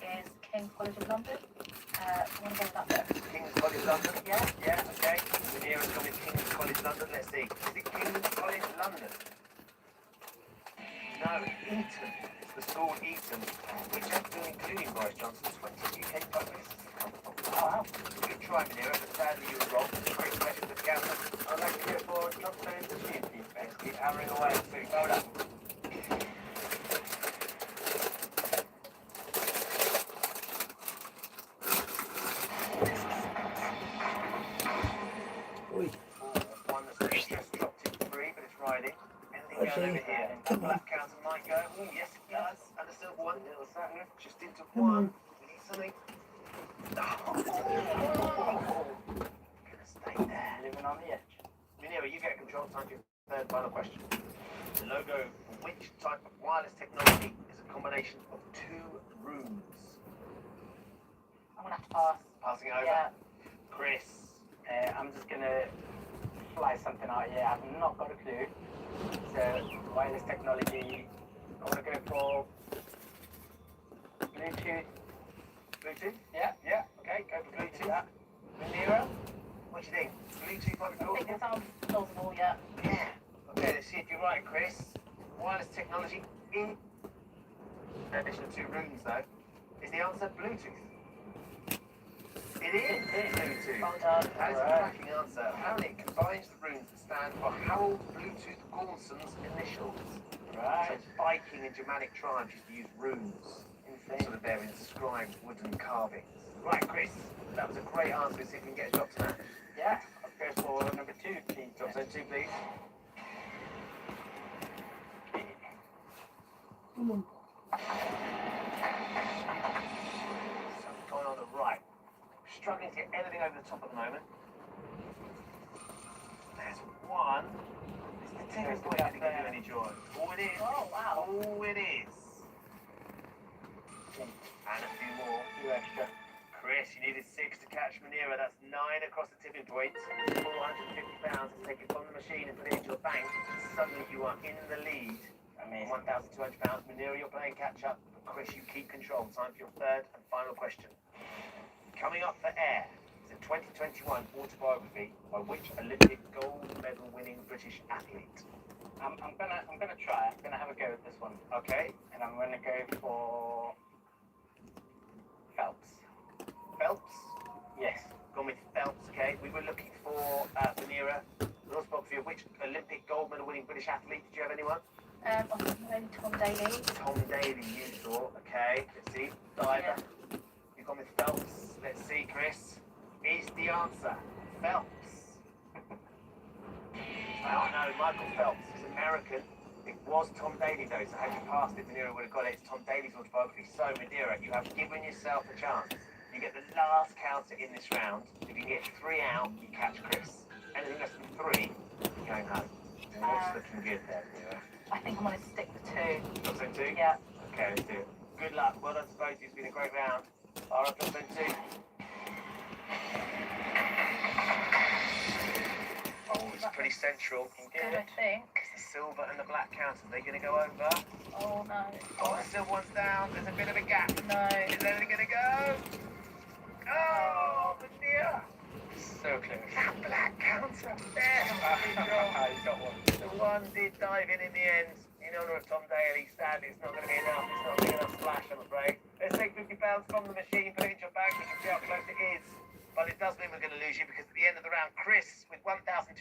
is King's College of London. I'm going to go with that bit. King's College London? Yeah. Yeah, okay. Manira's gone with King's College London. Let's see. Is it King's College London? No, Eton. It's the school Eton, which has been including Boris Johnson's 20 UK Prime Ministers. Oh, wow. Good try, Manira, but sadly you were wrong. Great question for the camera. I'd like to go for drop zone 2, please, Ben. Keep hammering away. So, well done. One that's just dropped in 3, but it's riding. Anything going over here? Black counter might go. Oh, yes, it does. And a silver one. Little something. Just into one. We need something. Oh. Gonna stay there. Living on the edge. Manira, you get control. Time for your third final question. The logo for which type of wireless technology is a combination of 2 rooms? I'm going to have to pass. Passing over. Yeah. Chris. I'm just gonna fly something out here. I've not got a clue. So, wireless technology. I want to go for Bluetooth. Bluetooth? Yeah. Yeah. Okay, go for Bluetooth. Yeah. Manira, what do you think? Bluetooth might be I think it sounds plausible, yeah. Yeah. Okay, let's see if you're right, Chris. Wireless technology in addition to 2 rooms, though. Is the answer Bluetooth? It is Bluetooth. Well done. That is a cracking answer. Apparently, it combines the rooms that stand for Harold Bluetooth Gaunson's initials. Right. So Viking and Germanic tribes used to use runes in sort of their inscribed wooden carvings. Right, Chris, that was a great answer. See if we can get a drop to that. Yeah. I'll go for number 2, please. Drop zone 2, please. Something going on the right. Struggling to get anything over the top at the moment. There's one. It's the tipping point that give you any joy. All it is. Oh, wow. All it is. And a few more. 2 extra. Chris, you needed 6 to catch Manira. That's 9 across the tipping point. £450 to take it from the machine and put it into a bank. Suddenly you are in the lead. Amazing. £1,200. Manira, you're playing catch up. But Chris, you keep control. Time for your third and final question. Coming up for air is a 2021 autobiography by which Olympic gold medal winning British athlete? I'm gonna try. I'm gonna have a go at this one. Okay. And I'm gonna go for Phelps. Phelps? Yes. Gone with Phelps, okay. We were looking for Vanera. We also spoke for you. Which Olympic gold medal winning British athlete? Did you have anyone? Maybe Tom Daly. Tom Daly, you thought. Okay, let's see. Diver. You've gone with Phelps. Let's see, Chris. Is the answer Phelps? Oh no, Michael Phelps is American. It was Tom Daly though, so had you passed it, Madeira would have got it. It's Tom Daly's autobiography. So Madeira, you have given yourself a chance. You get the last counter in this round. If you get 3 out, you catch Chris. Anything less than 3, you're going home. What's looking good there, Madeira? I think I'm going to stick with 2. Top 2? Yeah. Okay, let's do it. Good luck. Well done to both of you. It's been a great round. All right, top 2. Oh, it's pretty central. Good, I think. It's the silver and the black counters. Are they going to go over? Oh, no. Oh, the silver one's down. There's a bit of a gap. No. Is anything going to go? Oh, Madeira. So close. That black counter. There. He's got one. The one did dive in the end. In honour of Tom Daly. Sadly, it's not going to be enough. It's not big enough splash, I'm afraid. Let's take £50 from the machine, put it into your bag. We can see how close it is. But it does mean we're going to lose you because at the end of the round, Chris, with £1,200,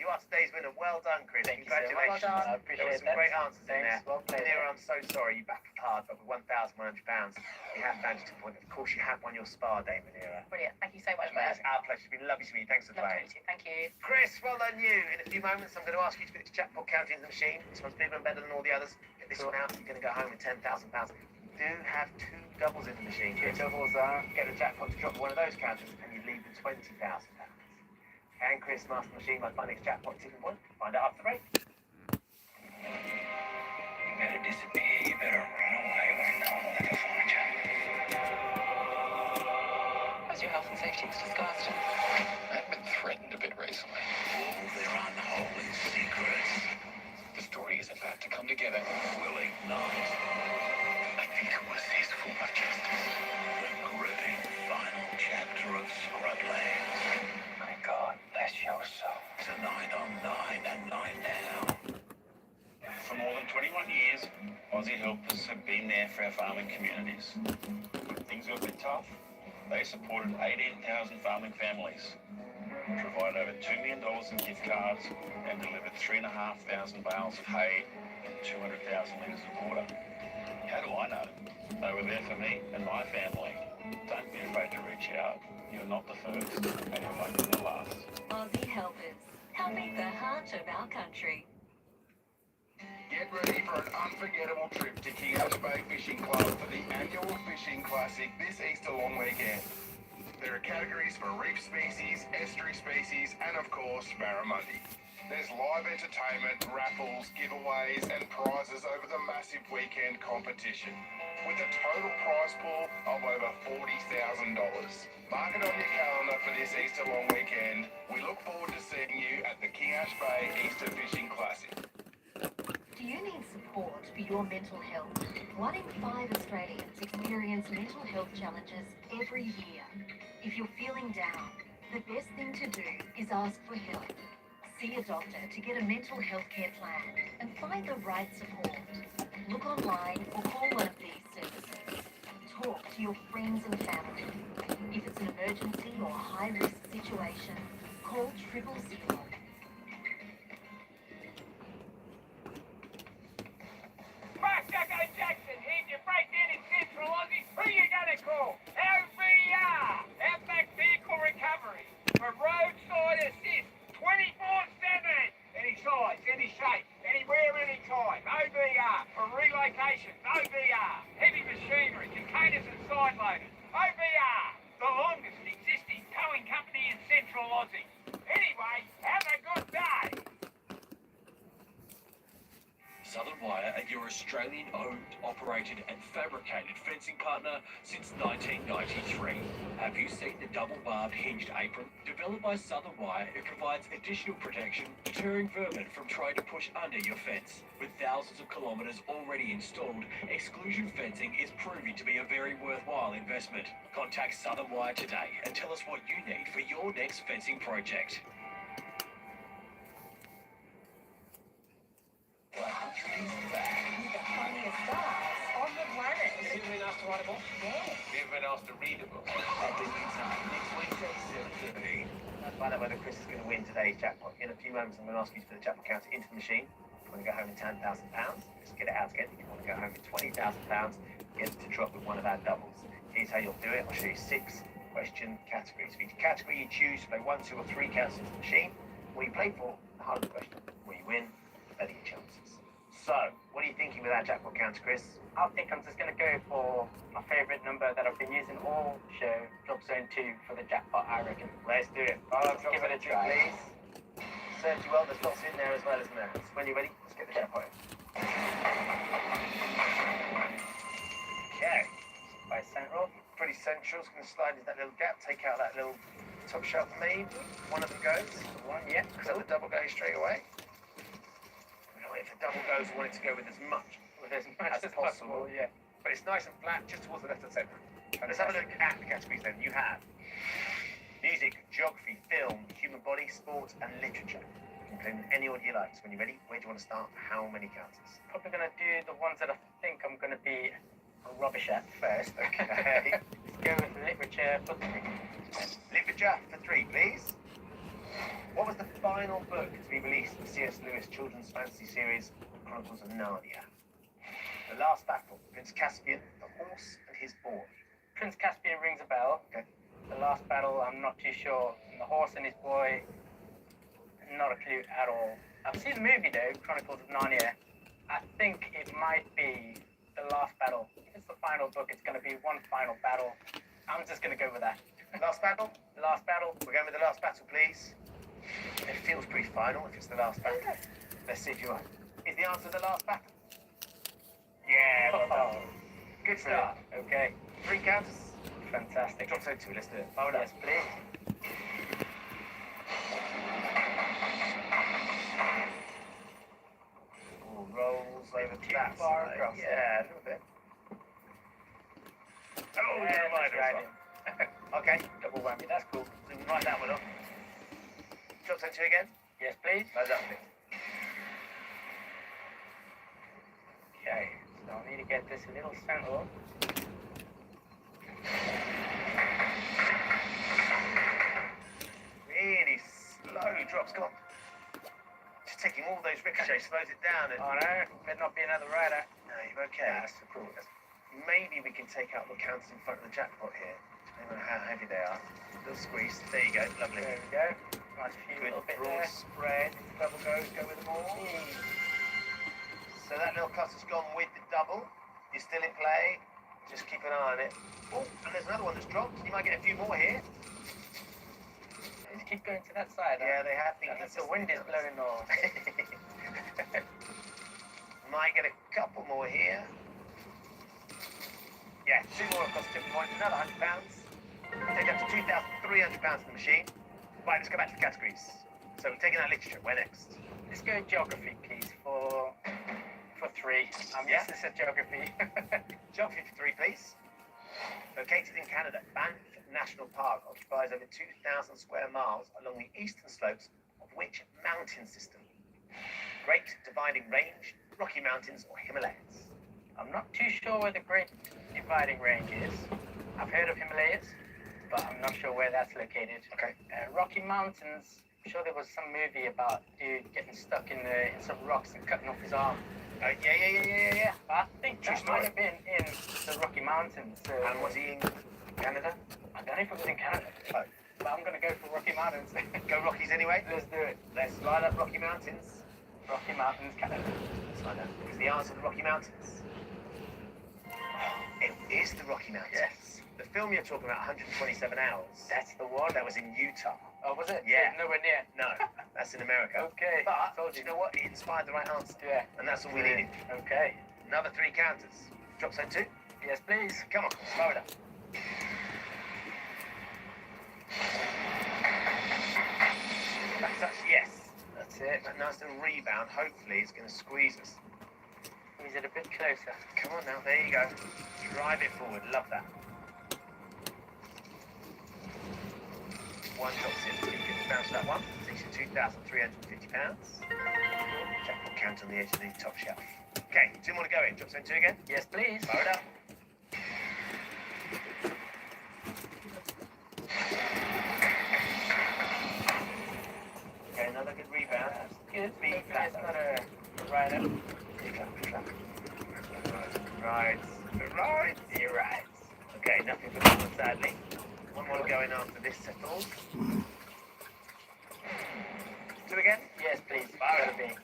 you are today's winner. Well done, Chris. Congratulations. So much. I appreciate there were some that. great answers in there. Well played. Madeira, I'm so sorry. You backed hard, but with £1,100, you have managed to point. Of course, you have won your spa day, Madeira. Brilliant. Thank you so much, It's our pleasure. It's been lovely to meet you. Thanks for playing. Thank you. Chris, well done you. In a few moments, I'm going to ask you to put this jackpot counter in the machine. This one's bigger and better than all the others. Get this one out. You're going to go home with £10,000. Do have 2 doubles in the machine. 2 doubles are get the jackpot to drop one of those counters and you leave with £20,000. Can Chris master the machine by finding his jackpot tipping point? Find out after the break. You better disappear, you better run away when no one will ever find you. How's your health and safety, Mr. Scarston? I've been threatened a bit recently. All their unholy secrets. The story is about to come together. Will ignite. I think it was his form of justice. The gripping final chapter of Scrubland. May God bless your soul. Tonight on 9 and 9 now. For more than 21 years, Aussie Helpers have been there for our farming communities. When things got a bit tough, they supported 18,000 farming families, provided over $2 million in gift cards, and delivered 3,500 bales of hay and 200,000 litres of water. How do I know? They were there for me and my family. Don't be afraid to reach out. You're not the first, and you won't be the last. Aussie Helpers, helping the heart of our country. Get ready for an unforgettable trip to King Arch Bay Fishing Club for the annual Fishing Classic this Easter long weekend. There are categories for reef species, estuary species, and of course, barramundi. There's live entertainment, raffles, giveaways, and prizes over the massive weekend competition, with a total prize pool of over $40,000. Mark it on your calendar for this Easter long weekend. We look forward to seeing you at the King Arch Bay Easter Fishing Classic. Do you need support for your mental health? 1 in 5 Australians experience mental health challenges every year. If you're feeling down, the best thing to do is ask for help. See a doctor to get a mental health care plan and find the right support. Look online or call one of these services. Talk to your friends and family. If it's an emergency or high-risk situation, call 000. Mark Jacko Jackson, here's your breakdown in Central Aussie. Who you gonna call? OVR, Outback Vehicle Recovery, for roadside assist, 24/7. Any size, any shape, anywhere, anytime. OVR, for relocations. OVR, heavy machinery, containers and side loaders. OVR, the longest existing towing company in Central Aussie. Anyway, have a good day. Southern Wire are your Australian-owned, operated and fabricated fencing partner since 1993. Have you seen the double-barbed hinged apron? Developed by Southern Wire, it provides additional protection, deterring vermin from trying to push under your fence. With thousands of kilometres already installed, exclusion fencing is proving to be a very worthwhile investment. Contact Southern Wire today and tell us what you need for your next fencing project. The funniest stars on the planet. Is it been enough to write a book? Yeah. You've been off faster readable. At the new time, next Wednesday, 7:30. Let's find out whether Chris is going to win today's jackpot. In a few moments, I'm going to ask you to put the jackpot counter into the machine. If you want to go home with £10,000, just get it out again. If you want to go home with £20,000, get it to drop with one of our doubles. Here's how you'll do it. I'll show you 6 question categories. For each category you choose, play 1, 2 or 3 counts into the machine. What you play for, the harder the question. Where you win, the better your chances. So, what are you thinking with that jackpot counter, Chris? I think I'm just going to go for my favourite number that I've been using all show, Drop Zone 2 for the jackpot, I reckon. Let's do it. Let's give it a try. Please. Serves you well, there's lots in there as well, isn't there? So when you're ready, let's get the jackpot in. Okay. Quite central. Pretty central. It's going to slide into that little gap, take out that little top shelf maybe. One of them goes. One, yeah. So the double goes straight away. If the double goes, we want it to go with as much as possible. Yeah. But it's nice and flat, just towards the left of the centre. Let's have a look at the categories then. You have music, geography, film, human body, sport, and literature. You can play in any order you like. So when you're ready, where do you want to start? How many counters? Probably going to do the ones that I think I'm going to be rubbish at first. Okay. Let's go with literature for 3. Literature for 3, please. What was the final book to be released in the C.S. Lewis children's fantasy series, Chronicles of Narnia? The Last Battle, Prince Caspian, the Horse, and his Boy. Prince Caspian rings a bell. Okay. The Last Battle, I'm not too sure. And the Horse and his Boy, not a clue at all. I've seen the movie though, Chronicles of Narnia. I think it might be The Last Battle. If it's the final book, it's going to be one final battle. I'm just going to go with that. Last Battle? The Last Battle. We're going with The Last Battle, please. It feels pretty final if it's The Last Battle. Let's see if you're right. Is the answer The Last Battle? Yeah, well done. Good start. Okay. 3 counters. Fantastic. Drop Zone 2, let's do it. Yes, please. Ooh, rolls over to that far side. across. Yeah, a little bit. Oh, Yeah, you're right, that's right. Okay, Double whammy, that's cool. so we can write that one off. Drop Zone 2 again. Yes, please. Load up, please. Okay, so I need to get this a little central. Really slow drops, come on. Just taking all those ricochets, slows it down. And... Oh no, better not be another rider. No, you're okay. That's cool. Maybe we can take out the counters in front of the jackpot here, depending on how heavy they are. A little squeeze. There you go, lovely. There we go. Nice few Good little bit broad there. spread. Double goes, go with them all. So that little cluster's gone with the double. You're still in play. Just keep an eye on it. Oh, and there's another one that's dropped. You might get a few more here. Just keep going to that side. Yeah, they have been. The wind is blowing all. Might get a couple more here. Yeah, 2 more across the tipping point. Another £100. Take up to £2,300 in the machine. Right, let's go back to the categories. So we're taking out literature. Where next? Let's go geography, please, for 3. I'm used to said geography. Geography for 3, please. Located in Canada, Banff National Park occupies over 2,000 square miles along the eastern slopes of which mountain system? Great Dividing Range, Rocky Mountains, or Himalayas? I'm not too sure where the Great Dividing Range is. I've heard of Himalayas, but I'm not sure where that's located. Okay. Rocky Mountains, I'm sure there was some movie about a dude getting stuck in some rocks and cutting off his arm. Yeah. I think that might have been in the Rocky Mountains. And was he in Canada? I don't know if it was in Canada. Oh. But I'm going to go for Rocky Mountains. Go Rockies anyway? Let's do it. Let's line up Rocky Mountains. Rocky Mountains, Canada. Let's line up. Is the answer the Rocky Mountains? It is the Rocky Mountains. Yes. The film you're talking about, 127 Hours. That's the one. That was in Utah. Oh, was it? Yeah. Nowhere near. No, that's in America. Okay. But, do you know what? It inspired the right answer. Yeah. And that's all we needed. Okay. Another 3 counters. Drop Zone 2. Yes, please. Come on, slow it up. Back touch, yes. That's it. That nice little rebound, hopefully it's going to squeeze us. Squeeze it a bit closer. Come on now, there you go. Drive it forward, love that. 1 drops in, so you can bounce that one. Takes you £2,350. Jackpot count on the edge of the top shelf. Okay, 2 more to go in. Drop Zone 2 again. Yes, please. Load up. That's good. B flat. Not a right up. There you go. Flat. Right. Right. You're right. Okay, nothing for that one, sadly. One more going after this settles. Two again? Yes, please. Fire at me.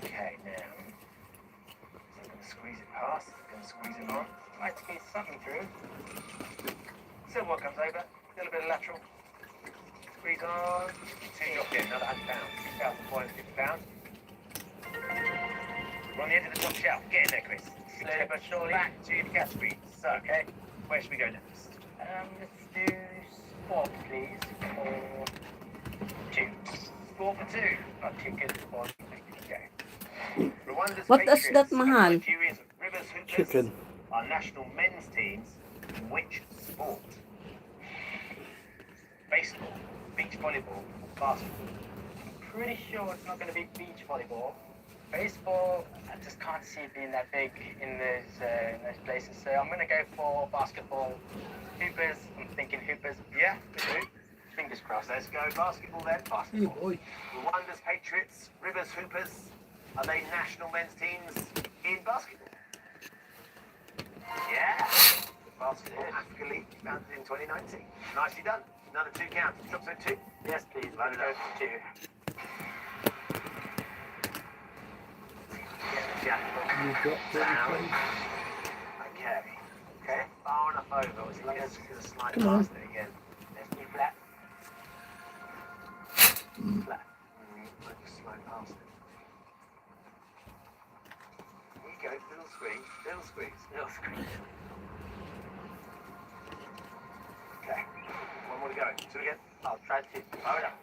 Okay, now. So I'm going to squeeze it past. Going to squeeze it on. Might squeeze something through. Silver comes over. A little bit of lateral. Squeeze on. Two knock in. Another £100. £2,450. We're on the edge of the top shelf. Get in there, Chris. Slowly but surely. Back to the category. So, okay. Where should we go next? Let's do sport, please. For 2. Sport for 2. Our ticket for okay. Rwanda's What is that, Patriots mahal? and Nigeria's Rivers Hoopers Chicken. are national men's teams in which sport? Baseball, beach volleyball, basketball. I'm pretty sure it's not going to be beach volleyball. Baseball, I just can't see it being that big in those places. So I'm going to go for basketball. Hoopers, I'm thinking hoopers. Yeah, hoop. Fingers crossed. Let's go basketball then. Basketball. Hey boy. Rwanda's Patriots, Rivers Hoopers, are they national men's teams in basketball? Yeah. Basketball Africa League founded in 2019. Nicely done. Another 2 counts. Drop zone 2. Yes, please. Let's go for 2. You got 30 Okay. Okay. Far enough over. As long as it's going to slide Come on. past it again. Let's be flat. Flat. Might just slide past it. Here you go. Little squeeze. Little squeeze. Little squeeze. Okay. One more to go. 2 again. I'll try 2. Fire it up.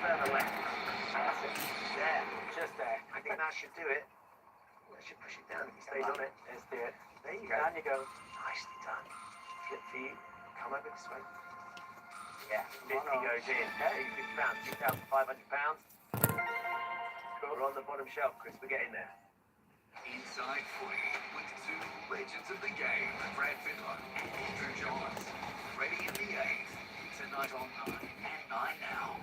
Further left. That's it. There. Just there. I think that should do it. That should push it down if he stays on it. Let's do it. There you go. Down you go. Nicely done. Flip for you. Come over this way. Yeah. 50 goes in. Hey, £50. £2,500. Cool. We're on the bottom shelf, Chris. We're getting there. Inside footy with 2 legends of the game, Brad Fittler and Andrew Johns. Ready in the 8th. Tonight on 9 and 9 now.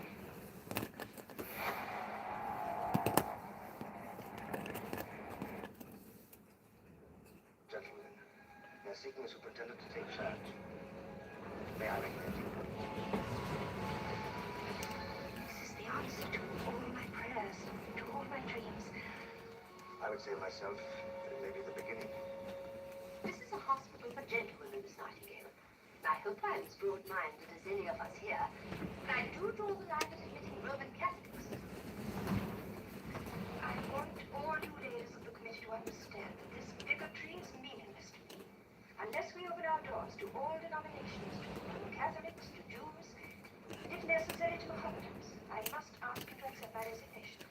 Gentlemen, we are seeking the superintendent to take charge. May I recommend you? This is the answer to all my prayers, to all my dreams. I would say myself that it may be the beginning. This is a hospital for gentlemen, Miss Nightingale. I hope I'm as broad-minded as any of us here, but I do draw the line at admitting Roman Catholics. I want all you ladies of the committee to understand that this bigotry is meaningless to me. Unless we open our doors to all denominations, to Catholics, to Jews, and if necessary to Mohammedans, I must ask you to accept my resignation.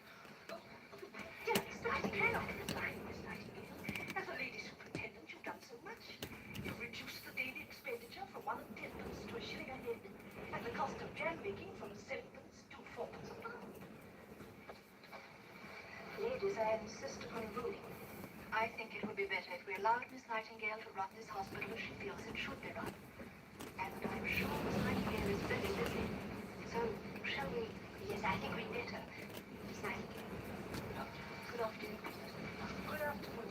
Dear Miss Nightingale, Miss Nightingale, as a lady superintendent, you've done so much. You've reduced the daily expenditure from 1 10pence to a shilling a head, and the cost of jam making from 7pence to 4pence a pound. Ladies, I insist upon ruling. I think it would be better if we allowed Miss Nightingale to run this hospital as she feels it should be run. And I'm sure Miss Nightingale is very busy. So, shall we? Yes, I think we'd better. Miss Nightingale. Good afternoon. Good afternoon.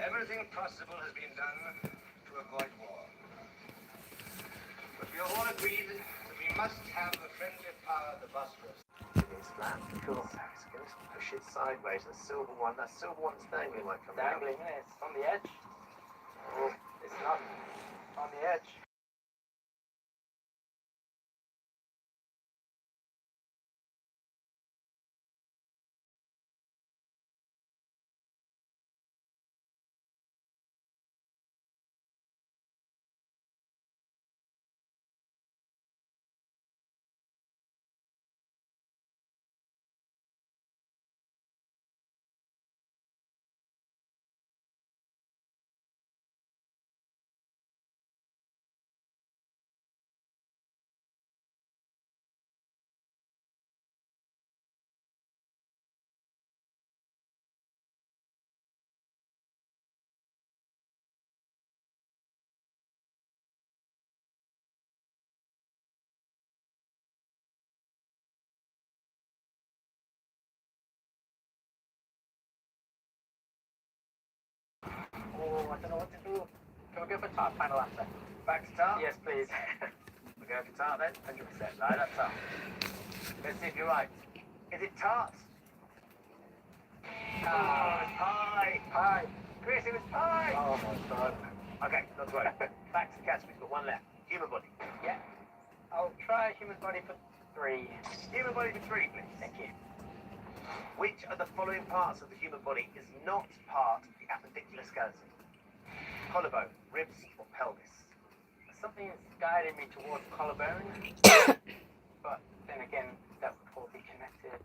Everything possible has been done to avoid war. But we are all agreed that we must have the friendly power of the Bosphorus. It's flat. Cool. It's going to push it sideways. That silver one's dangling might come down. Dangling, yeah. It's on the edge. Oh, it's not on the edge. don't know what to do. Can we go for tart? Final answer. Back to tart? Yes, please. We go for tart then? 100%. Right, that's tart. Let's see if you're right. Is it tart? Oh, it's pie. Pie. Chris, it was pie. Oh my God. Okay, not to worry. Back to the category. We've got one left. Human body. Yeah. I'll try human body for 3. Human body for 3, please. Thank you. Which of the following parts of the human body is not part of the appendicular skeleton? Collarbone, ribs, or pelvis? Something's guiding me towards collarbone, but then again, that would all be connected.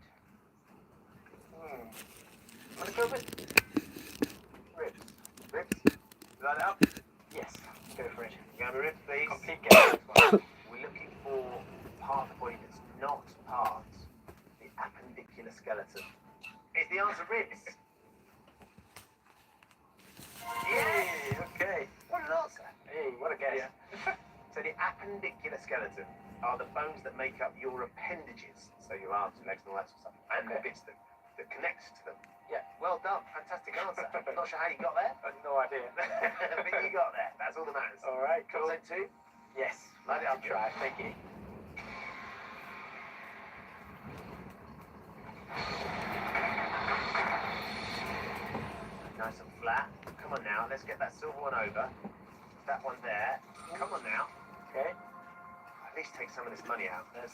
I'm gonna go with ribs. Ribs? Line it up? Yes, go for it. You have a rib, please. Complete guess. We're looking for part of the body that's not part of the appendicular skeleton. Is the answer ribs? Yes! Okay. What an answer! Hey, what a guess. Yeah. So the appendicular skeleton are the bones that make up your appendages, so your arms and legs and all that sort of stuff, and the bits that connects to them. Yeah. Well done, fantastic answer. I'm not sure how you got there, I had no idea. but you got there. That's all that matters. All right, cool. Content 2? Yes, Light it up. try. Thank you. Nice and flat. Come on now, let's get that silver one over. That one there. Come on now. Okay. At least take some of this money out. There's